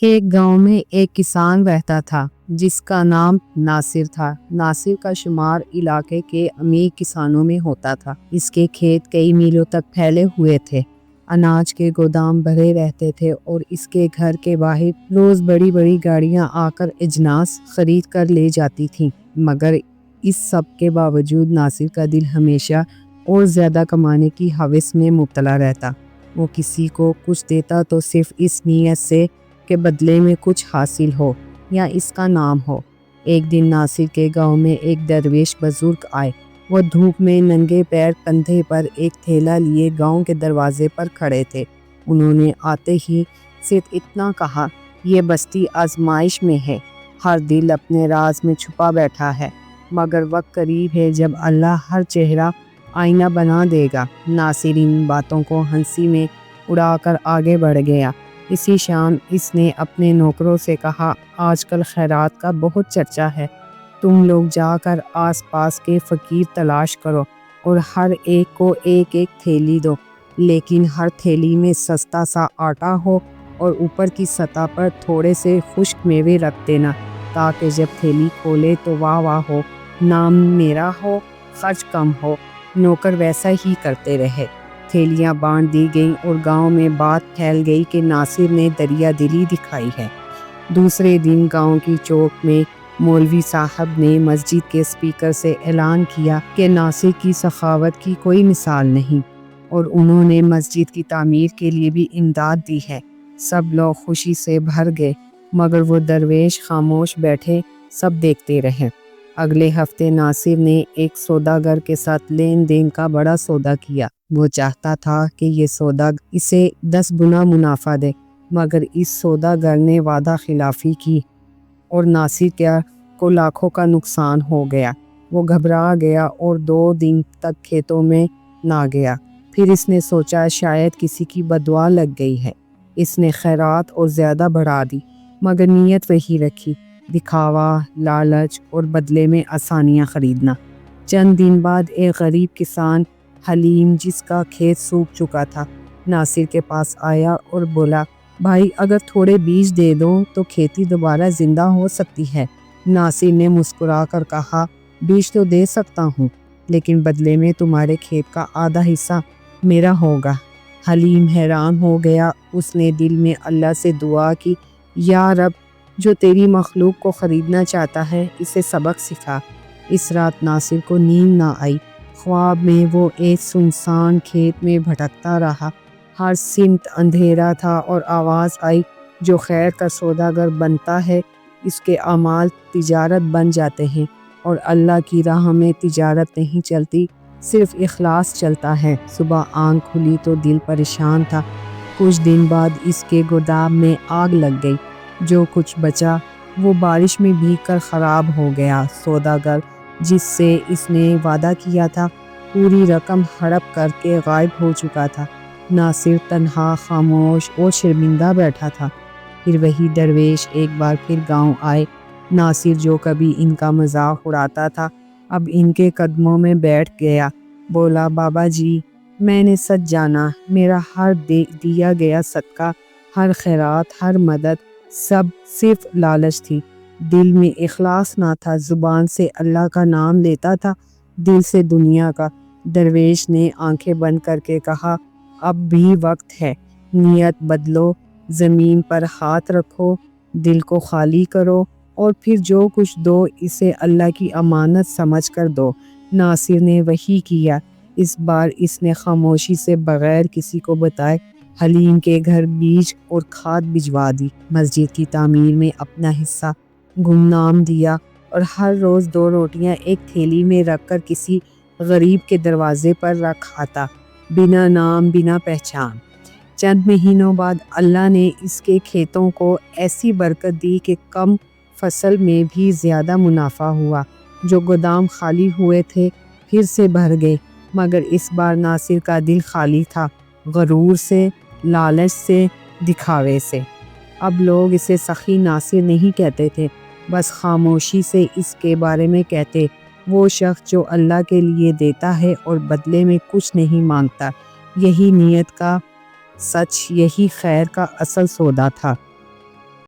ایک گاؤں میں ایک کسان رہتا تھا جس کا نام ناصر تھا۔ ناصر کا شمار علاقے کے امیر کسانوں میں ہوتا تھا۔ اس کے کھیت کئی میلوں تک پھیلے ہوئے تھے، اناج کے گودام بھرے رہتے تھے اور اس کے گھر کے باہر روز بڑی بڑی گاڑیاں آ کر اجناس خرید کر لے جاتی تھیں۔ مگر اس سب کے باوجود ناصر کا دل ہمیشہ اور زیادہ کمانے کی ہوس میں مبتلا رہتا۔ وہ کسی کو کچھ دیتا تو صرف اس نیت سے کہ بدلے میں کچھ حاصل ہو یا اس کا نام ہو۔ ایک دن ناصر کے گاؤں میں ایک درویش بزرگ آئے۔ وہ دھوپ میں ننگے پیر کندھے پر ایک تھیلا لیے گاؤں کے دروازے پر کھڑے تھے۔ انہوں نے آتے ہی صرف اتنا کہا، یہ بستی آزمائش میں ہے، ہر دل اپنے راز میں چھپا بیٹھا ہے، مگر وقت قریب ہے جب اللہ ہر چہرہ آئینہ بنا دے گا۔ ناصر ان باتوں کو ہنسی میں اڑا کر آگے بڑھ گیا۔ اسی شام اس نے اپنے نوکروں سے کہا، آج کل خیرات کا بہت چرچا ہے، تم لوگ جا کر آس پاس کے فقیر تلاش کرو اور ہر ایک کو ایک ایک تھیلی دو، لیکن ہر تھیلی میں سستا سا آٹا ہو اور اوپر کی سطح پر تھوڑے سے خشک میوے رکھ دینا، تاکہ جب تھیلی کھولے تو واہ واہ ہو، نام میرا ہو، خرچ کم ہو۔ نوکر ویسا ہی کرتے رہے۔ تھیلیاں بانٹ دی گئیں اور گاؤں میں بات پھیل گئی کہ ناصر نے دریا دلی دکھائی ہے۔ دوسرے دن گاؤں کی چوک میں مولوی صاحب نے مسجد کے اسپیکر سے اعلان کیا کہ ناصر کی سخاوت کی کوئی مثال نہیں، اور انہوں نے مسجد کی تعمیر کے لیے بھی امداد دی ہے۔ سب لوگ خوشی سے بھر گئے، مگر وہ درویش خاموش بیٹھے، سب دیکھتے رہے۔ اگلے ہفتے ناصر نے ایک سوداگر کے ساتھ لین دین کا بڑا سودا کیا۔ وہ چاہتا تھا کہ یہ سوداگر اسے 10 گنا منافع دے، مگر اس سوداگر نے وعدہ خلافی کی اور ناصر کو لاکھوں کا نقصان ہو گیا۔ وہ گھبرا گیا اور 2 دن تک کھیتوں میں نہ گیا۔ پھر اس نے سوچا شاید کسی کی بددعا لگ گئی ہے۔ اس نے خیرات اور زیادہ بڑھا دی، مگر نیت وہی رکھی، دکھاوا، لالچ اور بدلے میں آسانیاں خریدنا۔ چند دن بعد ایک غریب کسان حلیم، جس کا کھیت سوکھ چکا تھا، ناصر کے پاس آیا اور بولا، بھائی اگر تھوڑے بیج دے دو تو کھیتی دوبارہ زندہ ہو سکتی ہے۔ ناصر نے مسکرا کر کہا، بیج تو دے سکتا ہوں، لیکن بدلے میں تمہارے کھیت کا آدھا حصہ میرا ہوگا۔ حلیم حیران ہو گیا۔ اس نے دل میں اللہ سے دعا کی، یا رب، جو تیری مخلوق کو خریدنا چاہتا ہے اسے سبق سکھا۔ اس رات ناصر کو نیند نہ آئی۔ خواب میں وہ ایک سنسان کھیت میں بھٹکتا رہا۔ ہر سمت اندھیرا تھا اور آواز آئی، جو خیر کا سوداگر بنتا ہے اس کے اعمال تجارت بن جاتے ہیں، اور اللہ کی راہ میں تجارت نہیں چلتی، صرف اخلاص چلتا ہے۔ صبح آنکھ کھلی تو دل پریشان تھا۔ کچھ دن بعد اس کے گودام میں آگ لگ گئی۔ جو کچھ بچا وہ بارش میں بھیگ کر خراب ہو گیا۔ سوداگر جس سے اس نے وعدہ کیا تھا پوری رقم ہڑپ کر کے غائب ہو چکا تھا۔ ناصر تنہا، خاموش اور شرمندہ بیٹھا تھا۔ پھر وہی درویش ایک بار پھر گاؤں آئے۔ ناصر جو کبھی ان کا مذاق اڑاتا تھا اب ان کے قدموں میں بیٹھ گیا۔ بولا، بابا جی، میں نے سچ جانا، میرا ہر دیا گیا صدقہ، ہر خیرات، ہر مدد، سب صرف لالچ تھی۔ دل میں اخلاص نہ تھا۔ زبان سے اللہ کا نام لیتا تھا، دل سے دنیا کا۔ درویش نے آنکھیں بند کر کے کہا، اب بھی وقت ہے، نیت بدلو، زمین پر ہاتھ رکھو، دل کو خالی کرو، اور پھر جو کچھ دو اسے اللہ کی امانت سمجھ کر دو۔ ناصر نے وہی کیا۔ اس بار اس نے خاموشی سے بغیر کسی کو بتائے حلیم کے گھر بیج اور کھاد بھجوا دی، مسجد کی تعمیر میں اپنا حصہ گمنام دیا، اور ہر روز 2 روٹیاں ایک تھیلی میں رکھ کر کسی غریب کے دروازے پر رکھ آتا، بنا نام، بنا پہچان۔ چند مہینوں بعد اللہ نے اس کے کھیتوں کو ایسی برکت دی کہ کم فصل میں بھی زیادہ منافع ہوا۔ جو گودام خالی ہوئے تھے پھر سے بھر گئے، مگر اس بار ناصر کا دل خالی تھا، غرور سے، لالچ سے، دکھاوے سے۔ اب لوگ اسے سخی ناصر نہیں کہتے تھے، بس خاموشی سے اس کے بارے میں کہتے، وہ شخص جو اللہ کے لیے دیتا ہے اور بدلے میں کچھ نہیں مانگتا۔ یہی نیت کا سچ، یہی خیر کا اصل سودا تھا۔